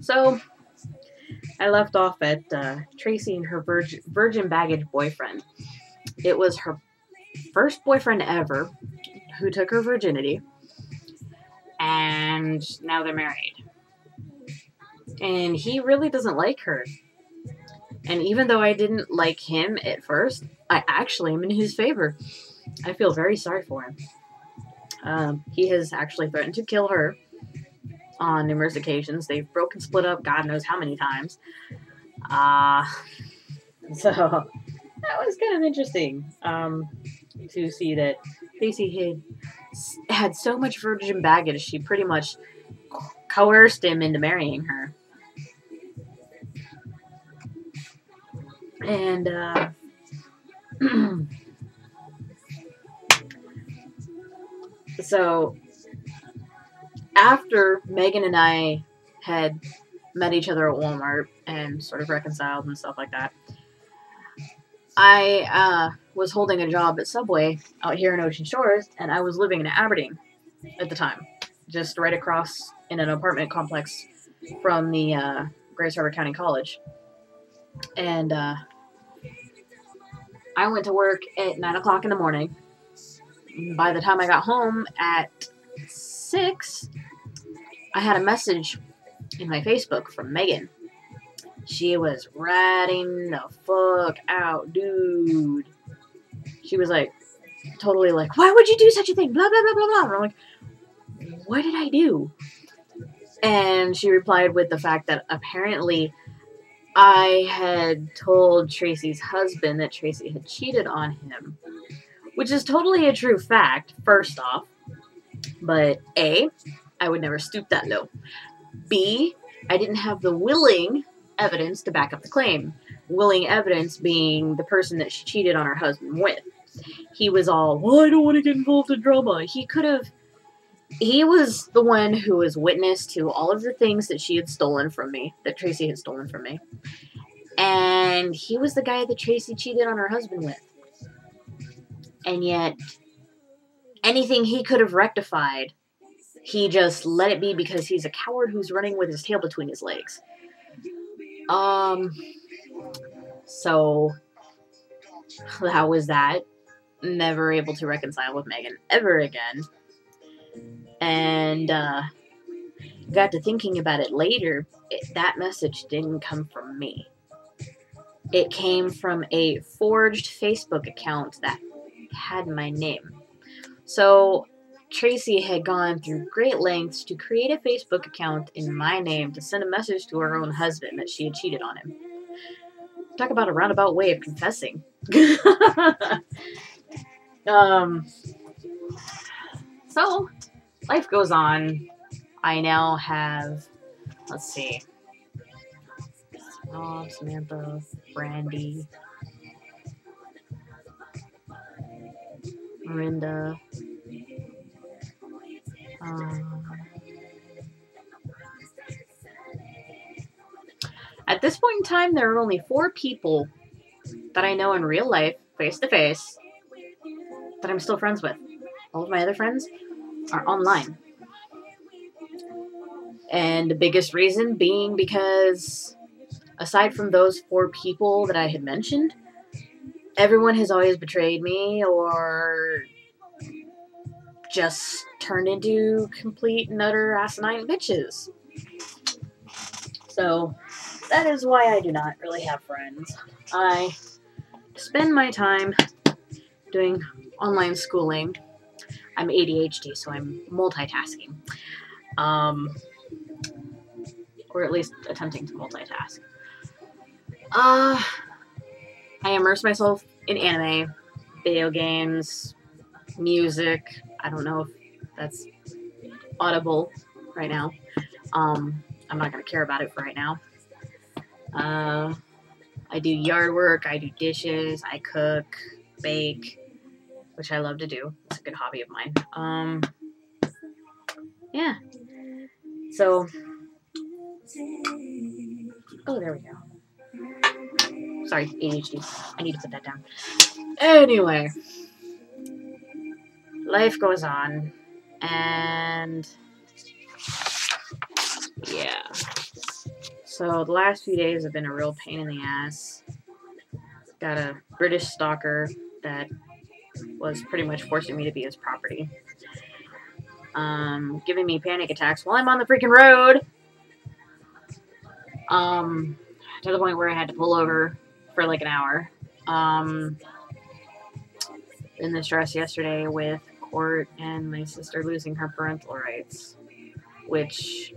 So I left off at Tracy and her virgin baggage boyfriend. It was her first boyfriend ever who took her virginity, and now they're married. And he really doesn't like her. And even though I didn't like him at first, I actually am in his favor. I feel very sorry for him. He has actually threatened to kill her on numerous occasions. They've broken, split up, God knows how many times. So that was kind of interesting to see that Tracy had so much virgin baggage, she pretty much coerced him into marrying her. And so after Megan and I had met each other at Walmart and sort of reconciled and stuff like that, I was holding a job at Subway out here in Ocean Shores, and I was living in Aberdeen at the time, just right across in an apartment complex from the Grace Harbor County College. And I went to work at 9 o'clock in the morning. By the time I got home at 6, I had a message in my Facebook from Megan. She was ratting the fuck out, dude. She was like, totally like, why would you do such a thing? Blah, blah, blah, blah, blah. And I'm like, what did I do? And she replied with the fact that apparently I had told Tracy's husband that Tracy had cheated on him, which is totally a true fact, first off. But A, I would never stoop that low. B, I didn't have the willing evidence to back up the claim. Willing evidence being the person that she cheated on her husband with. He was all, well, I don't want to get involved in drama. He was the one who was witness to all of the things that she had stolen from me, that Tracy had stolen from me. And he was the guy that Tracy cheated on her husband with. And yet, anything he could have rectified, he just let it be because he's a coward who's running with his tail between his legs. So that was that. Never able to reconcile with Megan ever again. And got to thinking about it later. That message didn't come from me. It came from a forged Facebook account that had my name. So Tracy had gone through great lengths to create a Facebook account in my name to send a message to her own husband that she had cheated on him. Talk about a roundabout way of confessing. So life goes on. I now have, let's see, Samantha, Brandy, Miranda, at this point in time, there are only 4 people that I know in real life, face to face, that I'm still friends with. All of my other friends are online. And the biggest reason being because, aside from those 4 people that I had mentioned, everyone has always betrayed me or just turned into complete and utter asinine bitches. So that is why I do not really have friends. I spend my time doing online schooling. I'm ADHD, so I'm multitasking. Or at least attempting to multitask. I immerse myself in anime, video games, music. I don't know if that's audible right now. I'm not going to care about it for right now. I do yard work, I do dishes, I cook, bake, which I love to do. It's a good hobby of mine. Yeah. So, oh, there we go. Sorry, ADHD. I need to put that down. Anyway, life goes on, and yeah. So the last few days have been a real pain in the ass. Got a British stalker that was pretty much forcing me to be his property. Giving me panic attacks while I'm on the freaking road. To the point where I had to pull over for like an hour. In the stress yesterday with court and my sister losing her parental rights, which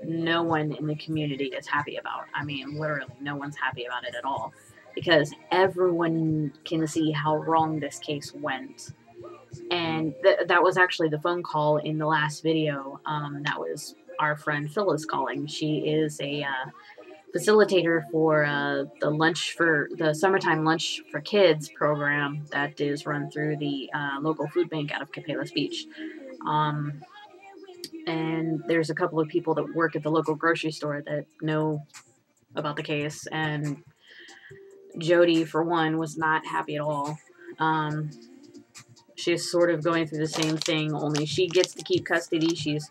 no one in the community is happy about. I mean, literally, no one's happy about it at all, because everyone can see how wrong this case went. And that was actually the phone call in the last video. That was our friend Phyllis calling. She is a facilitator for the summertime lunch for kids program that is run through the local food bank out of Capelas Beach. And there's a couple of people that work at the local grocery store that know about the case, and Jody, for one, was not happy at all. She's sort of going through the same thing, only she gets to keep custody. She's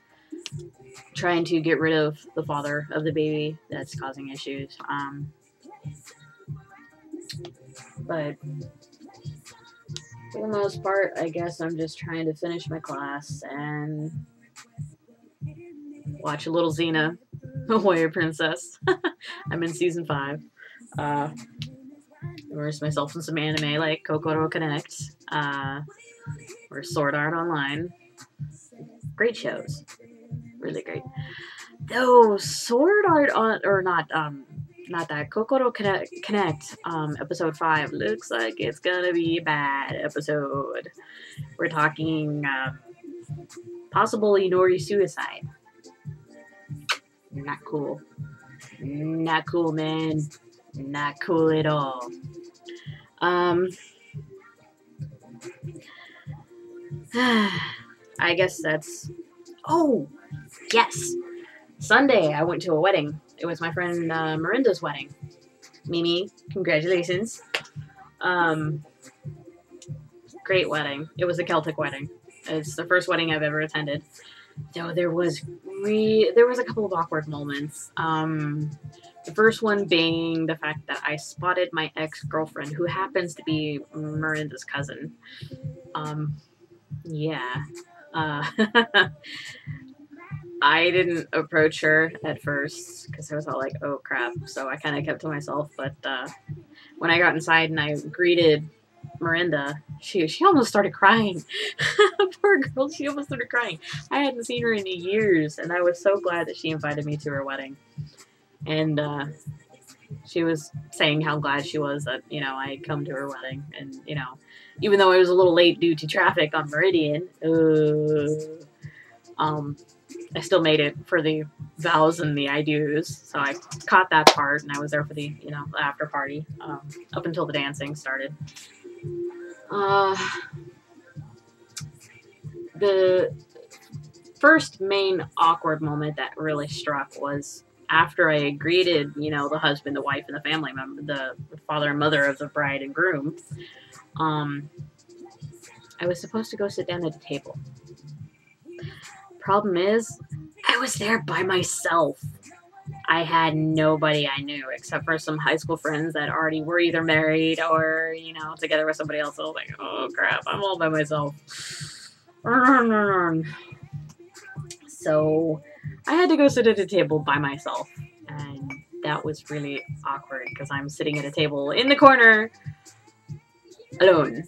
trying to get rid of the father of the baby that's causing issues. But for the most part, I guess I'm just trying to finish my class and watch a little Xena, a Warrior Princess. I'm in season 5. Immerse myself in some anime like Kokoro Connect, or Sword Art Online. Great shows. Really great. Though Sword Art not that Kokoro Connect, episode 5 looks like it's gonna be a bad episode. We're talking possible Inori suicide. Not cool. Not cool, man. Not cool at all. I guess that's... Oh! Yes! Sunday, I went to a wedding. It was my friend Miranda's wedding. Mimi, congratulations. Great wedding. It was a Celtic wedding. It's the first wedding I've ever attended. Though there was a couple of awkward moments. The first one being the fact that I spotted my ex-girlfriend, who happens to be Miranda's cousin. Yeah. I didn't approach her at first because I was all like, oh crap, so I kind of kept to myself. But when I got inside and I greeted Miranda, she almost started crying. Poor girl, she almost started crying. I hadn't seen her in years, and I was so glad that she invited me to her wedding. And she was saying how glad she was that, you know, I had come to her wedding. And, you know, even though I was a little late due to traffic on Meridian, I still made it for the vows and the I do's. So I caught that part, and I was there for the, you know, after party, up until the dancing started. The first main awkward moment that really struck was after I greeted, you know, the husband, the wife, and the family member, the father and mother of the bride and groom. I was supposed to go sit down at a table. Problem is, I was there by myself. I had nobody I knew except for some high school friends that already were either married or, you know, together with somebody else. I was like, oh crap, I'm all by myself. So I had to go sit at a table by myself, and that was really awkward because I'm sitting at a table in the corner alone.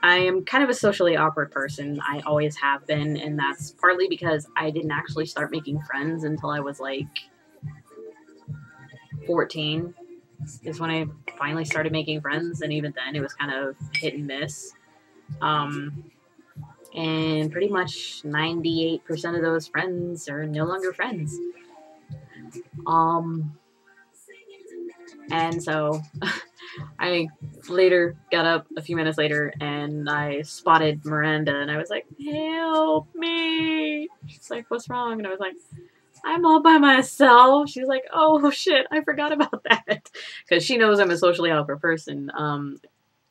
I am kind of a socially awkward person. I always have been, and that's partly because I didn't actually start making friends until I was like 14 is when I finally started making friends, and even then it was kind of hit and miss. And pretty much 98% of those friends are no longer friends. And so I later got up a few minutes later and I spotted Miranda and I was like, help me. She's like, what's wrong? And I was like, I'm all by myself. She's like, oh shit, I forgot about that. Because she knows I'm a socially awkward person.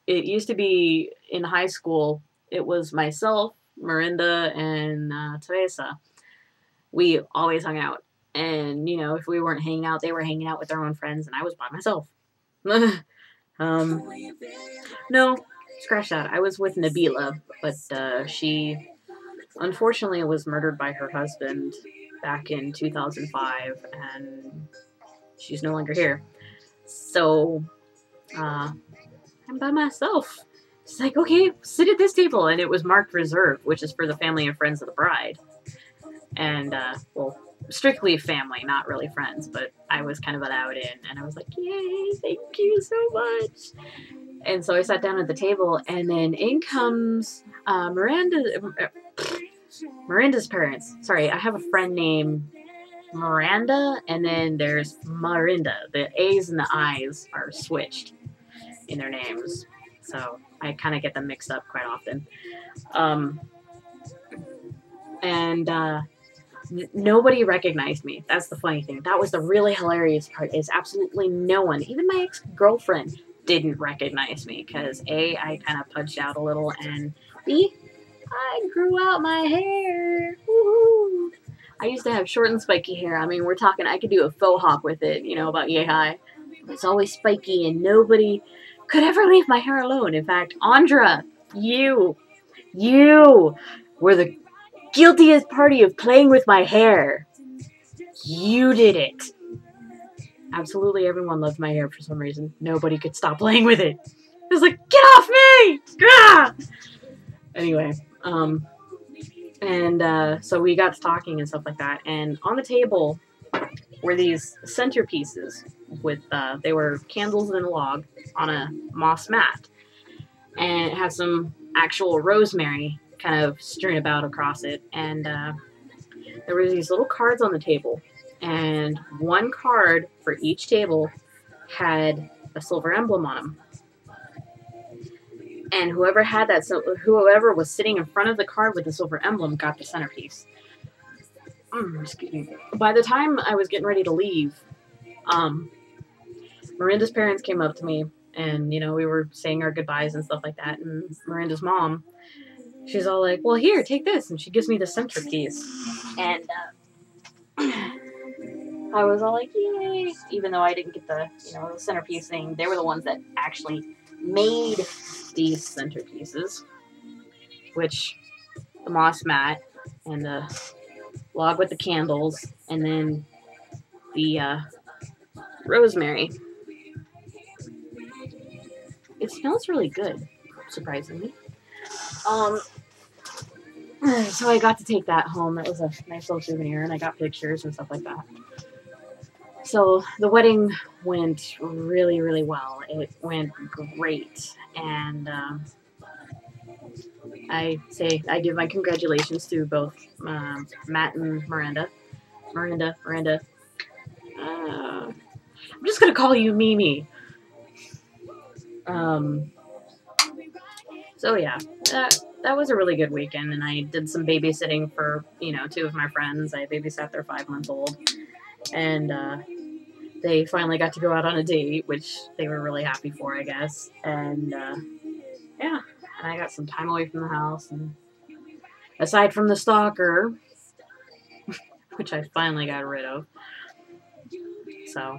It used to be in high school, it was myself, Miranda, and Teresa. We always hung out. And, you know, if we weren't hanging out, they were hanging out with their own friends, and I was by myself. No, scratch that. I was with Nabila, but she unfortunately was murdered by her husband back in 2005, and she's no longer here. So, I'm by myself. She's like, okay, sit at this table, and it was marked reserved, which is for the family and friends of the bride. And, well, strictly family, not really friends, but I was kind of allowed in, and I was like, yay, thank you so much. And so I sat down at the table, and then in comes Miranda's parents. Sorry, I have a friend named Miranda, and then there's Marinda. The A's and the I's are switched in their names, so I kind of get them mixed up quite often. Nobody recognized me. That's the funny thing. That was the really hilarious part, is absolutely no one, even my ex-girlfriend, didn't recognize me, because A, I kind of pudged out a little, and B, I grew out my hair. Woohoo! I used to have short and spiky hair. I mean, we're talking, I could do a faux hawk with it, you know, about yay high. It's always spiky, and nobody could ever leave my hair alone. In fact, Andra, you were the guiltiest party of playing with my hair. You did it. Absolutely everyone loved my hair for some reason. Nobody could stop playing with it. It was like, get off me! Ah! Anyway, so we got to talking and stuff like that, and on the table were these centerpieces with, they were candles in a log on a moss mat, and it had some actual rosemary kind of strewn about across it, and there were these little cards on the table, and one card for each table had a silver emblem on them. And whoever had that, whoever was sitting in front of the card with the silver emblem got the centerpiece. Excuse me. By the time I was getting ready to leave, Miranda's parents came up to me, and, you know, we were saying our goodbyes and stuff like that, and Miranda's mom, she's all like, well, here, take this, and she gives me the centerpiece, and, I was all like, yay, even though I didn't get the, you know, the centerpiece thing. They were the ones that actually made these centerpieces, which the moss mat and the log with the candles, and then the rosemary. It smells really good, surprisingly. So I got to take that home. That was a nice little souvenir, and I got pictures and stuff like that. So the wedding went really, really well. It went great, and I give my congratulations to both Matt and Miranda. Miranda. I'm just gonna call you Mimi. So yeah, that was a really good weekend, and I did some babysitting for, you know, two of my friends. I babysat their 5-month-old, and they finally got to go out on a date, which they were really happy for, I guess. And yeah, and I got some time away from the house, and aside from the stalker, which I finally got rid of. So,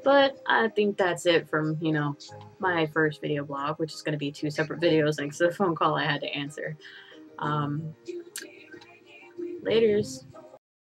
but I think that's it from, you know, my first video blog, which is going to be 2 separate videos thanks to the phone call I had to answer. Laters.